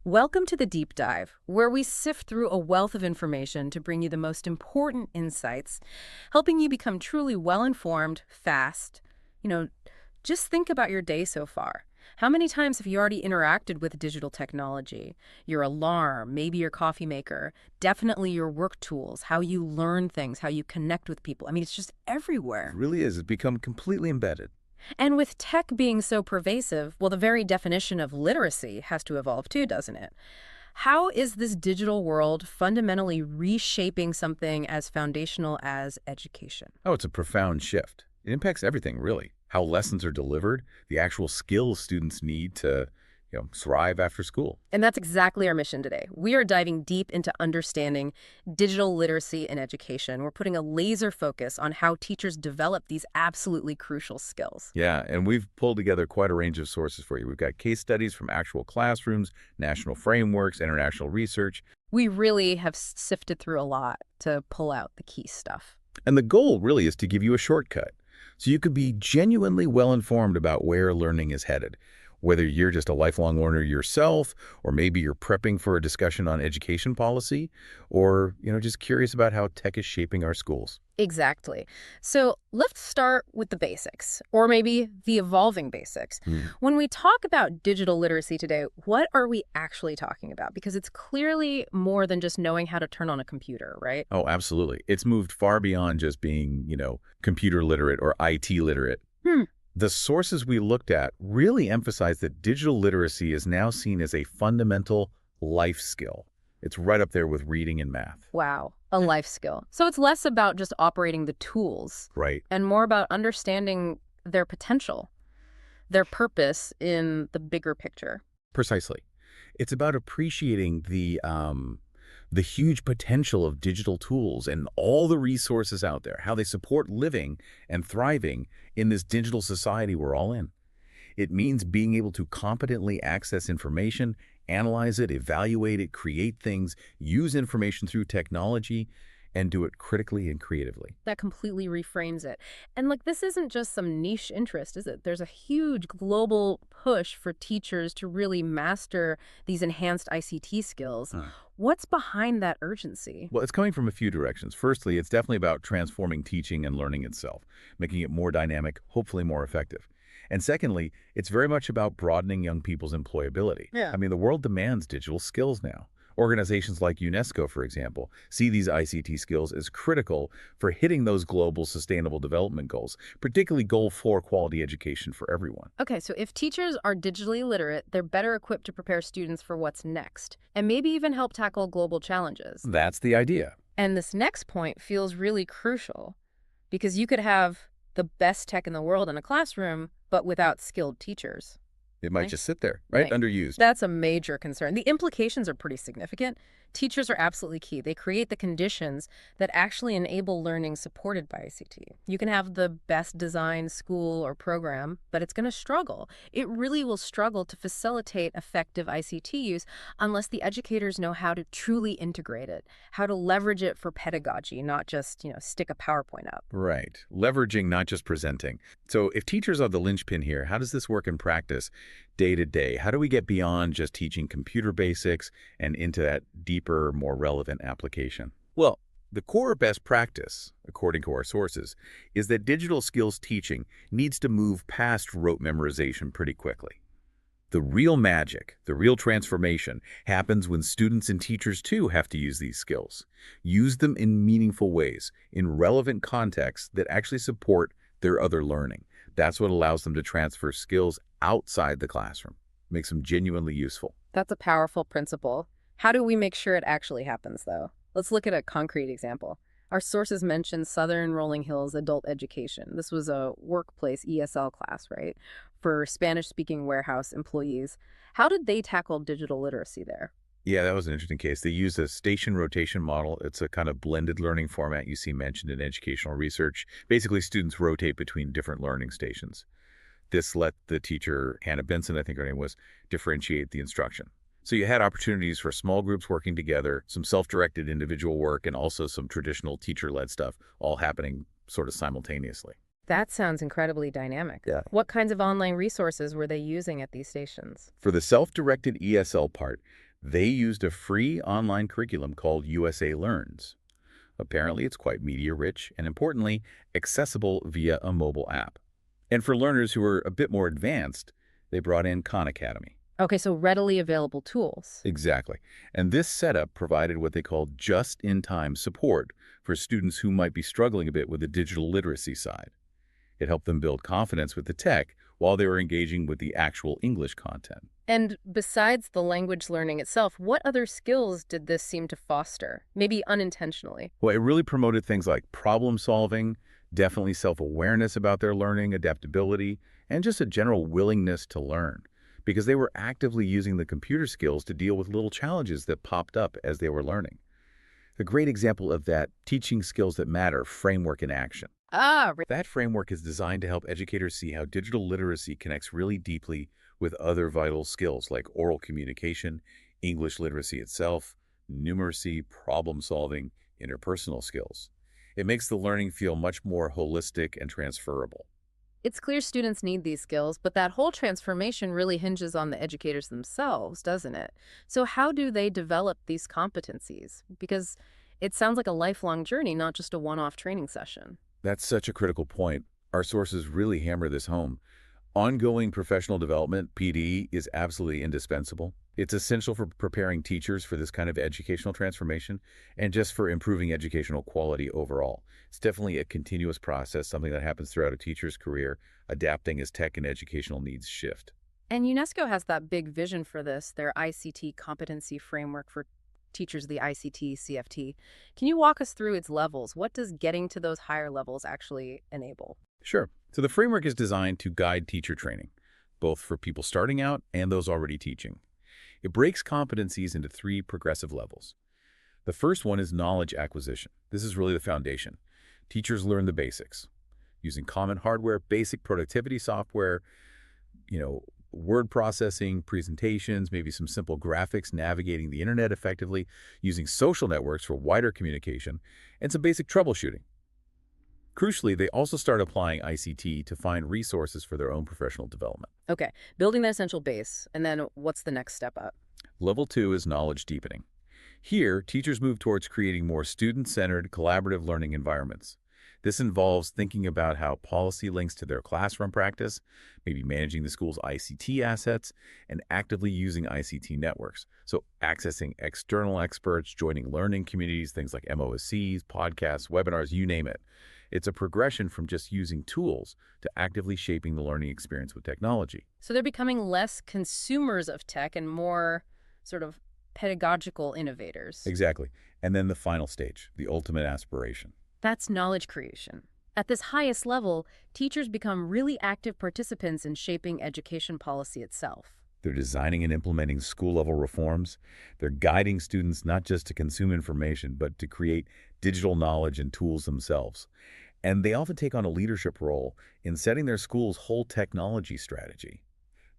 Welcome to the Deep Dive, where we sift through a wealth of information to bring you the most important insights, helping you become truly well-informed, fast. You know, just think about your day so far. How many times have you already interacted with digital technology? Your alarm, maybe your coffee maker, definitely your work tools, how you learn things, how you connect with people. I mean, it's just It everywhere. really is. It's become completely embedded. And with tech being so pervasive, well, the very definition of literacy has to evolve too, doesn't it? How is this digital world fundamentally reshaping something as foundational as education? Oh, it's a profound shift. It impacts everything, really. How lessons are delivered, the actual skills students need to, thrive after school. And that's exactly our mission today. We are diving deep into understanding digital literacy in education. We're putting a laser focus on how teachers develop these absolutely crucial skills. Yeah, and we've pulled together quite a range of sources for you. We've got case studies from actual classrooms, national frameworks, international research, We really have sifted through a lot to pull out the key stuff. and the goal really is to give you a shortcut so you can be genuinely well-informed about where learning is headed. Whether you're just a lifelong learner yourself, or maybe you're prepping for a discussion on education policy, or, just curious about how tech is shaping our schools. Exactly. So let's start with the basics, or maybe the evolving basics. Hmm. When we talk about digital literacy today, what are we actually talking about? Because it's clearly more than just knowing how to turn on a computer, right? Oh, absolutely. It's moved far beyond just being, computer literate or IT literate. Hmm. The sources we looked at really emphasize that digital literacy is now seen as a fundamental life skill. It's right up there with reading and math. Wow, a life skill. So it's less about just operating the tools Right. and more about understanding their potential, their purpose in the bigger picture. Precisely. It's about appreciating the huge potential of digital tools and all the resources out there, how they support living and thriving in this digital society we're all in. It means being able to competently access information, analyze it, evaluate it, create things, use information through technology, and do it critically and creatively. That completely reframes it. And like, this isn't just some niche interest, is it? There's a huge global push for teachers to really master these enhanced ICT skills. Huh. What's behind that urgency? Well, it's coming from a few directions. Firstly, it's definitely about transforming teaching and learning itself, making it more dynamic, hopefully more effective. And secondly, it's very much about broadening young people's employability. Yeah. I mean, the world demands digital skills now. Organizations like UNESCO, for example, see these ICT skills as critical for hitting those global sustainable development goals, particularly Goal 4 quality education for everyone. Okay, so if teachers are digitally literate, they're better equipped to prepare students for what's next, and maybe even help tackle global challenges. That's the idea. And this next point feels really crucial because you could have the best tech in the world in a classroom, but without skilled teachers. It might Right. just sit there, right? Right. Underused. That's a major concern. The implications are pretty significant. Teachers are absolutely key. They create the conditions that actually enable learning supported by ICT. You can have the best designed school or program, but it's going to struggle. It really will struggle to facilitate effective ICT use unless the educators know how to truly integrate it, how to leverage it for pedagogy, not just, stick a PowerPoint up. Right. Leveraging, not just presenting. So if teachers are the linchpin here, how does this work in practice day to day? How do we get beyond just teaching computer basics and into that deeper, more relevant application? Well, the core best practice, according to our sources, is that digital skills teaching needs to move past rote memorization pretty quickly. The real magic, the real transformation, happens when students and teachers too have to use these skills. Use them in meaningful ways, in relevant contexts that actually support their other learning. That's what allows them to transfer skills outside the classroom, makes them genuinely useful. That's a powerful principle. How do we make sure it actually happens, though? Let's look at a concrete example. Our sources mention Southern Rolling Hills Adult Education. This was a workplace ESL class, right, for Spanish-speaking warehouse employees. How did they tackle digital literacy there? Yeah, that was an interesting case. They use a station rotation model. It's a kind of blended learning format you see mentioned in educational research. Basically, students rotate between different learning stations. This let the teacher, Hannah Benson, I think her name was, differentiate the instruction. So you had opportunities for small groups working together, some self-directed individual work, and also some traditional teacher-led stuff, all happening sort of simultaneously. That sounds incredibly dynamic. Yeah. What kinds of online resources were they using at these stations? For the self-directed ESL part, They used a free online curriculum called USA Learns. Apparently, it's quite media-rich and, importantly, accessible via a mobile app. And for learners who are a bit more advanced, they brought in Khan Academy. Okay, so readily available tools. Exactly. And this setup provided what they called just-in-time support for students who might be struggling a bit with the digital literacy side. It helped them build confidence with the tech while they were engaging with the actual English content. And besides the language learning itself, what other skills did this seem to foster? Maybe unintentionally. Well, it really promoted things like problem solving, definitely self-awareness about their learning, adaptability, and just a general willingness to learn, because they were actively using the computer skills to deal with little challenges that popped up as they were learning. A great example of that teaching skills that matter framework in action. That framework is designed to help educators see how digital literacy connects really deeply with other vital skills like oral communication, English literacy itself, numeracy, problem solving, interpersonal skills. It makes the learning feel much more holistic and transferable. It's clear students need these skills, but that whole transformation really hinges on the educators themselves, doesn't it? So how do they develop these competencies? Because it sounds like a lifelong journey, not just a one-off training session. That's such a critical point. Our sources really hammer this home. Ongoing professional development, PD, is absolutely indispensable. It's essential for preparing teachers for this kind of educational transformation and just for improving educational quality overall. It's definitely a continuous process, something that happens throughout a teacher's career, adapting as tech and educational needs shift. And UNESCO has that big vision for this, their ICT competency framework for teachers, the ICT CFT. Can you walk us through its levels? What does getting to those higher levels actually enable? Sure. So the framework is designed to guide teacher training, both for people starting out and those already teaching. It breaks competencies into 3 progressive levels. The first one is knowledge acquisition. This is really the foundation. Teachers learn the basics, using common hardware, basic productivity software, word processing, presentations, maybe some simple graphics, navigating the internet effectively, using social networks for wider communication, and some basic troubleshooting. Crucially, they also start applying ICT to find resources for their own professional development. Okay, building that essential base, and then what's the next step up? Level 2 is knowledge deepening. Here, teachers move towards creating more student-centered, collaborative learning environments. This involves thinking about how policy links to their classroom practice, maybe managing the school's ICT assets, and actively using ICT networks. So accessing external experts, joining learning communities, things like MOSCs, podcasts, webinars, you name it. It's a progression from just using tools to actively shaping the learning experience with technology. So they're becoming less consumers of tech and more sort of pedagogical innovators. Exactly. And then the final stage, the ultimate aspiration. That's knowledge creation. At this highest level, teachers become really active participants in shaping education policy itself. They're designing and implementing school-level reforms. They're guiding students not just to consume information, but to create digital knowledge and tools themselves. And they often take on a leadership role in setting their school's whole technology strategy.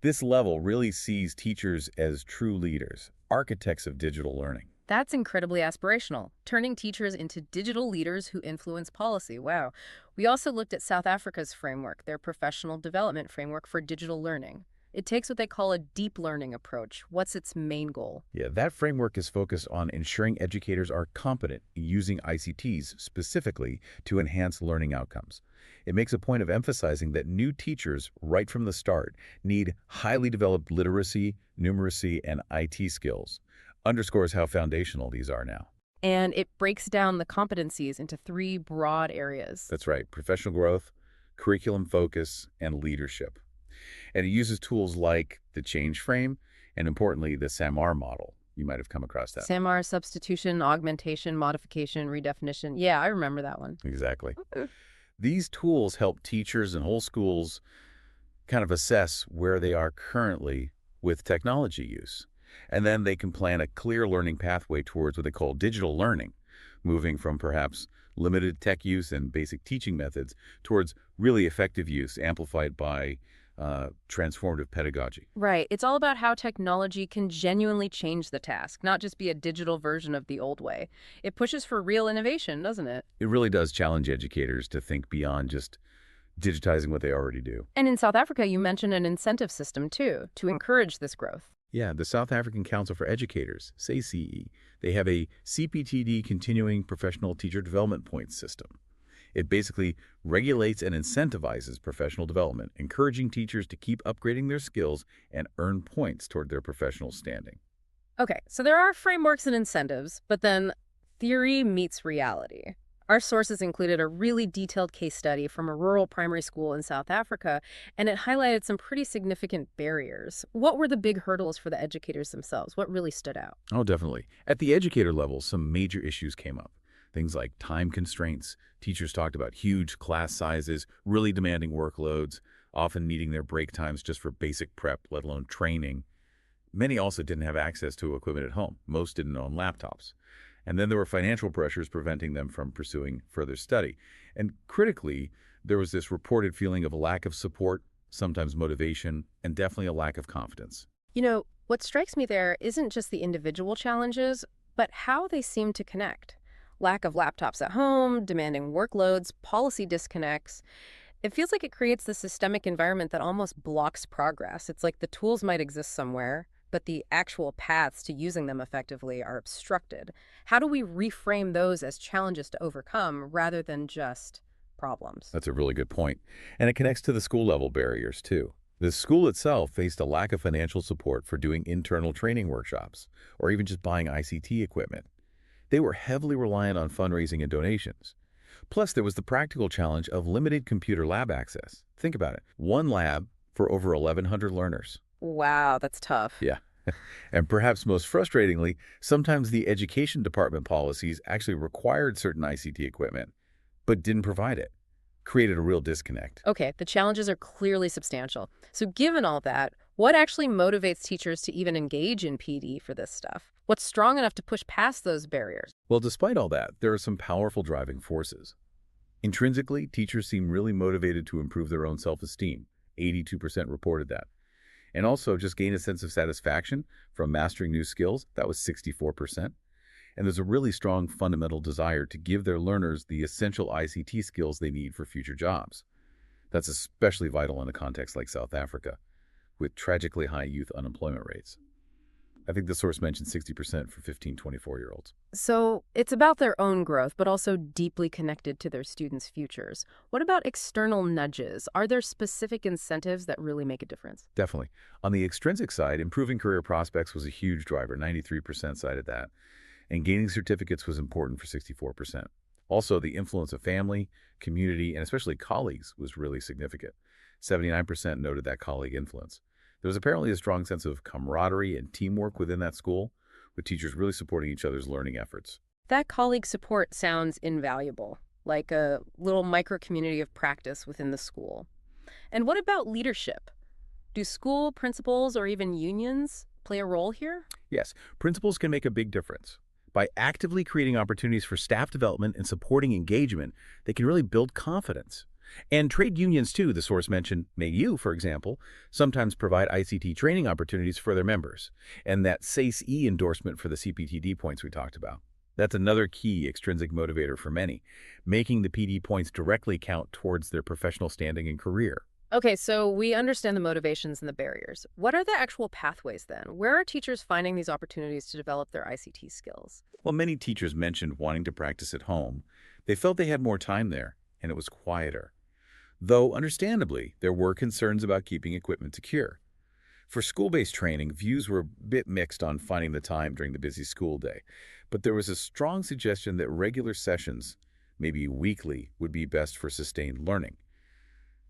This level really sees teachers as true leaders, architects of digital learning. That's incredibly aspirational, turning teachers into digital leaders who influence policy. Wow. We also looked at South Africa's framework, their professional development framework for digital learning. It takes what they call a deep learning approach. What's its main goal? Yeah, that framework is focused on ensuring educators are competent in using ICTs specifically to enhance learning outcomes. It makes a point of emphasizing that new teachers, right from the start, need highly developed literacy, numeracy, and IT skills. Underscores how foundational these are now. And it breaks down the competencies into 3 broad areas. That's right, professional growth, curriculum focus, and leadership. And it uses tools like the change frame and, importantly, the SAMR model. You might have come across that. SAMR, substitution, augmentation, modification, redefinition. Yeah, I remember that one. Exactly. These tools help teachers and whole schools kind of assess where they are currently with technology use. And then they can plan a clear learning pathway towards what they call digital learning, moving from perhaps limited tech use and basic teaching methods towards really effective use amplified by transformative pedagogy. Right. It's all about how technology can genuinely change the task, not just be a digital version of the old way. It pushes for real innovation, doesn't it? It really does challenge educators to think beyond just digitizing what they already do. And in South Africa, you mentioned an incentive system, too, to encourage this growth. Yeah, the South African Council for Educators, SACE, they have a CPTD Continuing Professional Teacher Development Points system. It basically regulates and incentivizes professional development, encouraging teachers to keep upgrading their skills and earn points toward their professional standing. Okay, so there are frameworks and incentives, but then theory meets reality. Our sources included a really detailed case study from a rural primary school in South Africa, and it highlighted some pretty significant barriers. What were the big hurdles for the educators themselves? What really stood out? Oh, definitely. At the educator level, some major issues came up. Things like time constraints. Teachers talked about huge class sizes, really demanding workloads, often needing their break times just for basic prep, let alone training. Many also didn't have access to equipment at home. Most didn't own laptops. And then there were financial pressures preventing them from pursuing further study. And critically, there was this reported feeling of a lack of support, sometimes motivation, and definitely a lack of confidence. What strikes me there isn't just the individual challenges, but how they seem to connect. Lack of laptops at home, demanding workloads, policy disconnects. It feels like it creates the systemic environment that almost blocks progress. It's like the tools might exist somewhere, but the actual paths to using them effectively are obstructed. How do we reframe those as challenges to overcome rather than just problems? That's a really good point. And it connects to the school level barriers, too. The school itself faced a lack of financial support for doing internal training workshops or even just buying ICT equipment. They were heavily reliant on fundraising and donations. Plus, there was the practical challenge of limited computer lab access. Think about it. One lab for over 1,100 learners. Wow, that's tough. Yeah. And perhaps most frustratingly, sometimes the education department policies actually required certain ICT equipment, but didn't provide it. Created a real disconnect. Okay, the challenges are clearly substantial. So given all that, what actually motivates teachers to even engage in PD for this stuff? What's strong enough to push past those barriers? Well, despite all that, there are some powerful driving forces. Intrinsically, teachers seem really motivated to improve their own self-esteem. 82% reported that. And also just gain a sense of satisfaction from mastering new skills. That was 64%. And there's a really strong fundamental desire to give their learners the essential ICT skills they need for future jobs. That's especially vital in a context like South Africa, with tragically high youth unemployment rates. I think the source mentioned 60% for 15-24-year-olds. So it's about their own growth, but also deeply connected to their students' futures. What about external nudges? Are there specific incentives that really make a difference? Definitely. On the extrinsic side, improving career prospects was a huge driver. 93% cited that. And gaining certificates was important for 64%. Also, the influence of family, community, and especially colleagues was really significant. 79% noted that colleague influence. There was apparently a strong sense of camaraderie and teamwork within that school, with teachers really supporting each other's learning efforts. That colleague support sounds invaluable, like a little micro community of practice within the school. And what about leadership? Do school principals or even unions play a role here? Yes, principals can make a big difference. By actively creating opportunities for staff development and supporting engagement, they can really build confidence. And trade unions, too, the source mentioned, MAYU, for example, sometimes provide ICT training opportunities for their members. And that SACE-E endorsement for the CPTD points we talked about. That's another key extrinsic motivator for many, making the PD points directly count towards their professional standing and career. Okay, so we understand the motivations and the barriers. What are the actual pathways then? Where are teachers finding these opportunities to develop their ICT skills? Well, many teachers mentioned wanting to practice at home. They felt they had more time there, and it was quieter. Though, understandably, there were concerns about keeping equipment secure. For school-based training, views were a bit mixed on finding the time during the busy school day, but there was a strong suggestion that regular sessions, maybe weekly, would be best for sustained learning.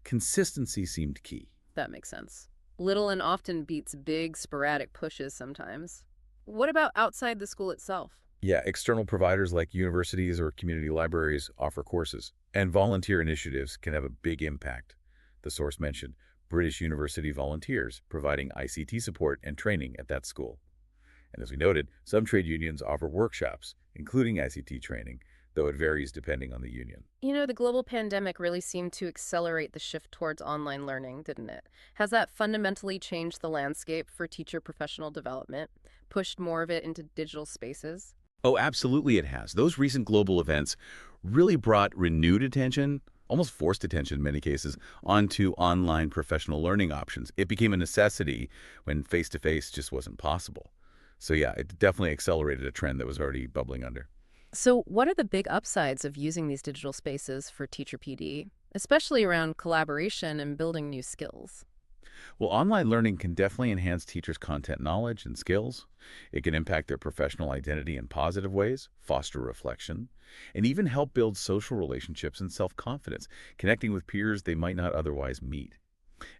Consistency seemed key. That makes sense. Little and often beats big, sporadic pushes sometimes. What about outside the school itself? Yeah, external providers like universities or community libraries offer courses, and volunteer initiatives can have a big impact. The source mentioned British University volunteers providing ICT support and training at that school. And as we noted, some trade unions offer workshops, including ICT training, though it varies depending on the union. The global pandemic really seemed to accelerate the shift towards online learning, didn't it? Has that fundamentally changed the landscape for teacher professional development, pushed more of it into digital spaces? Oh, absolutely it has. Those recent global events really brought renewed attention almost forced attention in many cases, onto online professional learning options. It became a necessity when face-to-face just wasn't possible. So yeah, it definitely accelerated a trend that was already bubbling under. So, what are the big upsides of using these digital spaces for teacher PD, especially around collaboration and building new skills? Well, online learning can definitely enhance teachers' content knowledge and skills. It can impact their professional identity in positive ways, foster reflection, and even help build social relationships and self-confidence, connecting with peers they might not otherwise meet.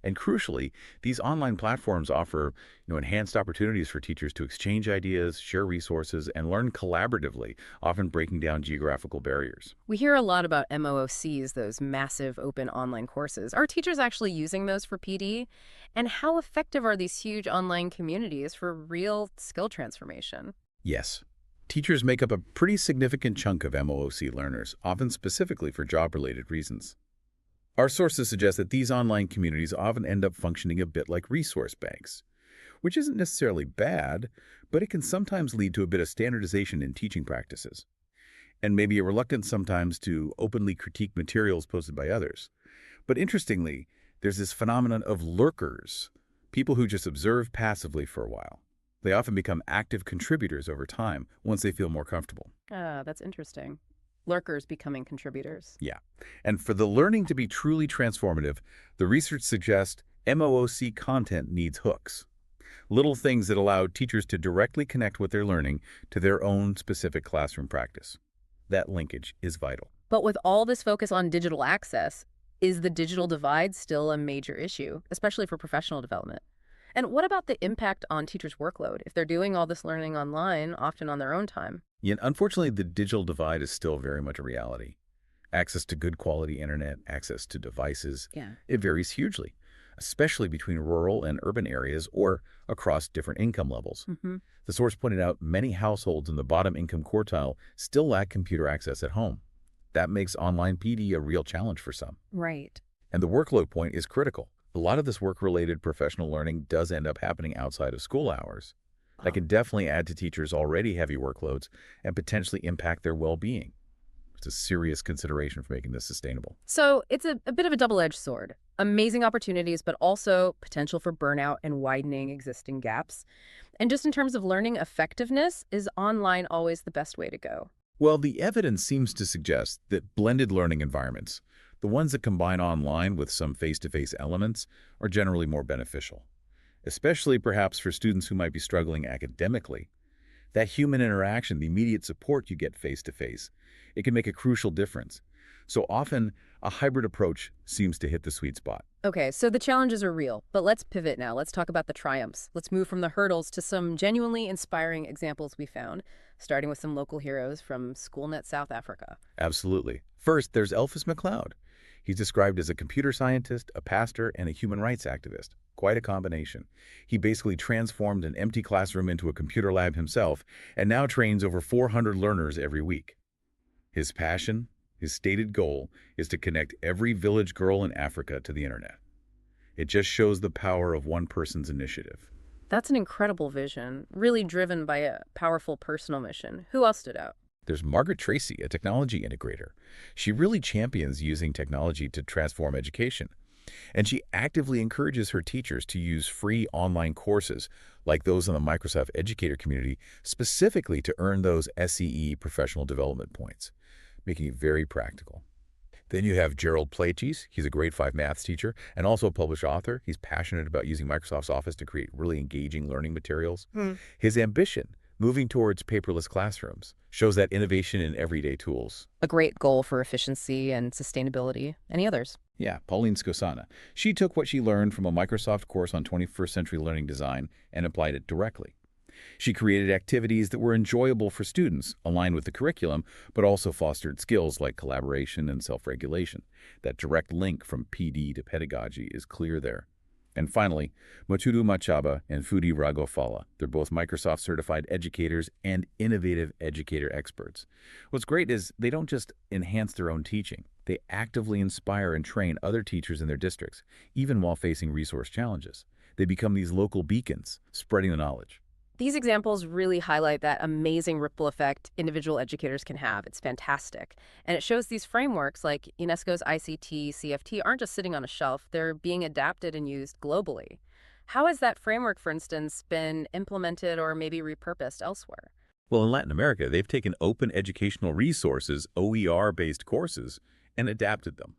And crucially, these online platforms offer, enhanced opportunities for teachers to exchange ideas, share resources, and learn collaboratively, often breaking down geographical barriers. We hear a lot about MOOCs, those massive open online courses. Are teachers actually using those for PD? And how effective are these huge online communities for real skill transformation? Yes. Teachers make up a pretty significant chunk of MOOC learners, often specifically for job-related reasons. Our sources suggest that these online communities often end up functioning a bit like resource banks, which isn't necessarily bad, but it can sometimes lead to a bit of standardization in teaching practices, and maybe a reluctance sometimes to openly critique materials posted by others. But interestingly, there's this phenomenon of lurkers, people who just observe passively for a while. They often become active contributors over time once they feel more comfortable. Ah, that's interesting. Lurkers becoming contributors. Yeah. And for the learning to be truly transformative, the research suggests MOOC content needs hooks. Little things that allow teachers to directly connect what they're learning to their own specific classroom practice. That linkage is vital. But with all this focus on digital access, is the digital divide still a major issue, especially for professional development? And what about the impact on teachers' workload if they're doing all this learning online, often on their own time? Yet, unfortunately, the digital divide is still very much a reality. Access to good quality internet, access to devices, Yeah. it varies hugely, especially between rural and urban areas or across different income levels. Mm-hmm. The source pointed out many households in the bottom income quartile still lack computer access at home. That makes online PD a real challenge for some. Right. And the workload point is critical. A lot of this work-related professional learning does end up happening outside of school hours. That can definitely add to teachers' already heavy workloads and potentially impact their well-being. It's a serious consideration for making this sustainable. So it's a bit of a double-edged sword. Amazing opportunities, but also potential for burnout and widening existing gaps. And just in terms of learning effectiveness, is online always the best way to go? Well, the evidence seems to suggest that blended learning environments, the ones that combine online with some face-to-face elements, are generally more beneficial, especially perhaps for students who might be struggling academically. That human interaction, the immediate support you get face-to-face, it can make a crucial difference. So often, a hybrid approach seems to hit the sweet spot. Okay, so the challenges are real, but let's pivot now. Let's talk about the triumphs. Let's move from the hurdles to some genuinely inspiring examples we found, starting with some local heroes from SchoolNet South Africa. Absolutely. First, there's Elphys McLeod. He's described as a computer scientist, a pastor, and a human rights activist. Quite a combination. He basically transformed an empty classroom into a computer lab himself and now trains over 400 learners every week. His passion, his stated goal, is to connect every village girl in Africa to the internet. It just shows the power of one person's initiative. That's an incredible vision, really driven by a powerful personal mission. Who else stood out? There's Margaret Tracy, a technology integrator. She really champions using technology to transform education. And she actively encourages her teachers to use free online courses like those in the Microsoft Educator community specifically to earn those SEE professional development points, making it very practical. Then you have Gerald Plates. He's a grade 5 maths teacher and also a published author. He's passionate about using Microsoft's Office to create really engaging learning materials. His ambition, moving towards paperless classrooms, shows that innovation in everyday tools. A great goal for efficiency and sustainability. Any others? Yeah, Pauline Skosana. She took what she learned from a Microsoft course on 21st century learning design and applied it directly. She created activities that were enjoyable for students, aligned with the curriculum, but also fostered skills like collaboration and self-regulation. That direct link from PD to pedagogy is clear there. And finally, Matudu Machaba and Fudi Ragofala. They're both Microsoft certified educators and innovative educator experts. What's great is they don't just enhance their own teaching. They actively inspire and train other teachers in their districts, even while facing resource challenges. They become these local beacons, spreading the knowledge. These examples really highlight that amazing ripple effect individual educators can have. It's fantastic. And it shows these frameworks like UNESCO's ICT, CFT aren't just sitting on a shelf, they're being adapted and used globally. How has that framework, for instance, been implemented or maybe repurposed elsewhere? Well, in Latin America, they've taken open educational resources, OER-based courses, and adapted them.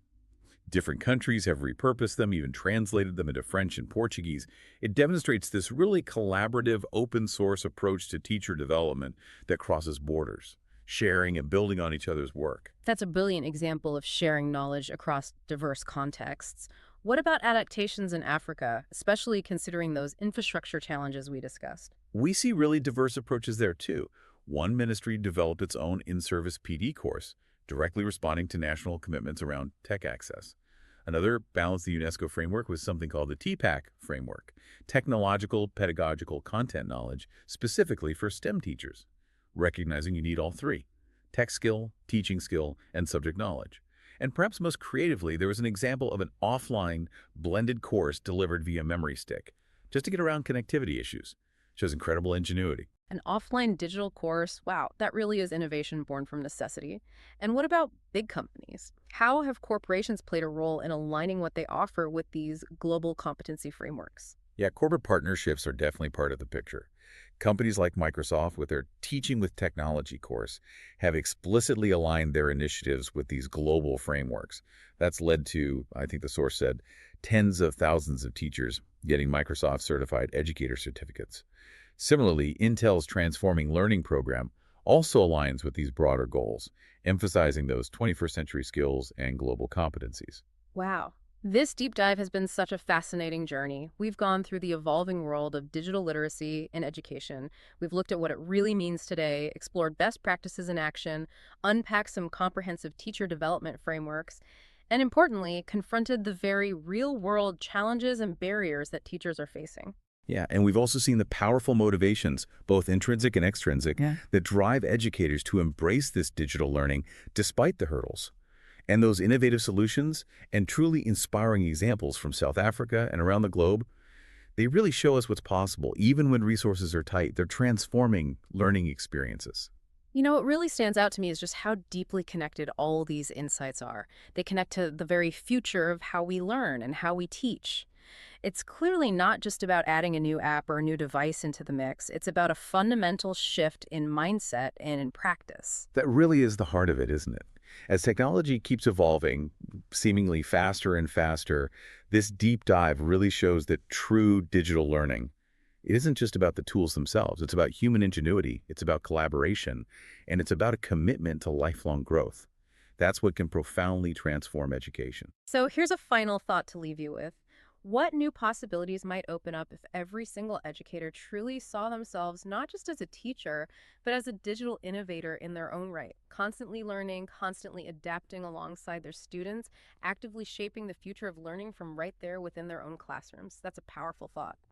Different countries have repurposed them, even translated them into French and Portuguese. It demonstrates this really collaborative, open-source approach to teacher development that crosses borders, sharing and building on each other's work. That's a brilliant example of sharing knowledge across diverse contexts. What about adaptations in Africa, especially considering those infrastructure challenges we discussed? We see really diverse approaches there, too. One ministry developed its own in-service PD course, directly responding to national commitments around tech access. Another balanced the UNESCO framework with something called the TPACK framework, technological pedagogical content knowledge specifically for STEM teachers, recognizing you need all three: tech skill, teaching skill, and subject knowledge. And perhaps most creatively, there was an example of an offline blended course delivered via memory stick, just to get around connectivity issues. Shows incredible ingenuity. An offline digital course, wow, that really is innovation born from necessity. And what about big companies? How have corporations played a role in aligning what they offer with these global competency frameworks? Yeah, corporate partnerships are definitely part of the picture. Companies like Microsoft, with their Teaching with Technology course, have explicitly aligned their initiatives with these global frameworks. That's led to, I think the source said, tens of thousands of teachers getting Microsoft certified educator certificates. Similarly, Intel's Transforming Learning program also aligns with these broader goals, emphasizing those 21st century skills and global competencies. Wow. This deep dive has been such a fascinating journey. We've gone through the evolving world of digital literacy in education. We've looked at what it really means today, explored best practices in action, unpacked some comprehensive teacher development frameworks, and importantly, confronted the very real-world challenges and barriers that teachers are facing. Yeah, and we've also seen the powerful motivations, both intrinsic and extrinsic, that drive educators to embrace this digital learning despite the hurdles. And those innovative solutions and truly inspiring examples from South Africa and around the globe, they really show us what's possible. Even when resources are tight, they're transforming learning experiences. You know, what really stands out to me is just how deeply connected all these insights are. They connect to the very future of how we learn and how we teach. It's clearly not just about adding a new app or a new device into the mix. It's about a fundamental shift in mindset and in practice. That really is the heart of it, isn't it? As technology keeps evolving, seemingly faster and faster, this deep dive really shows that true digital learning, it isn't just about the tools themselves. It's about human ingenuity, it's about collaboration, and it's about a commitment to lifelong growth. That's what can profoundly transform education. So here's a final thought to leave you with. What new possibilities might open up if every single educator truly saw themselves not just as a teacher, but as a digital innovator in their own right, constantly learning, constantly adapting alongside their students, actively shaping the future of learning from right there within their own classrooms? That's a powerful thought.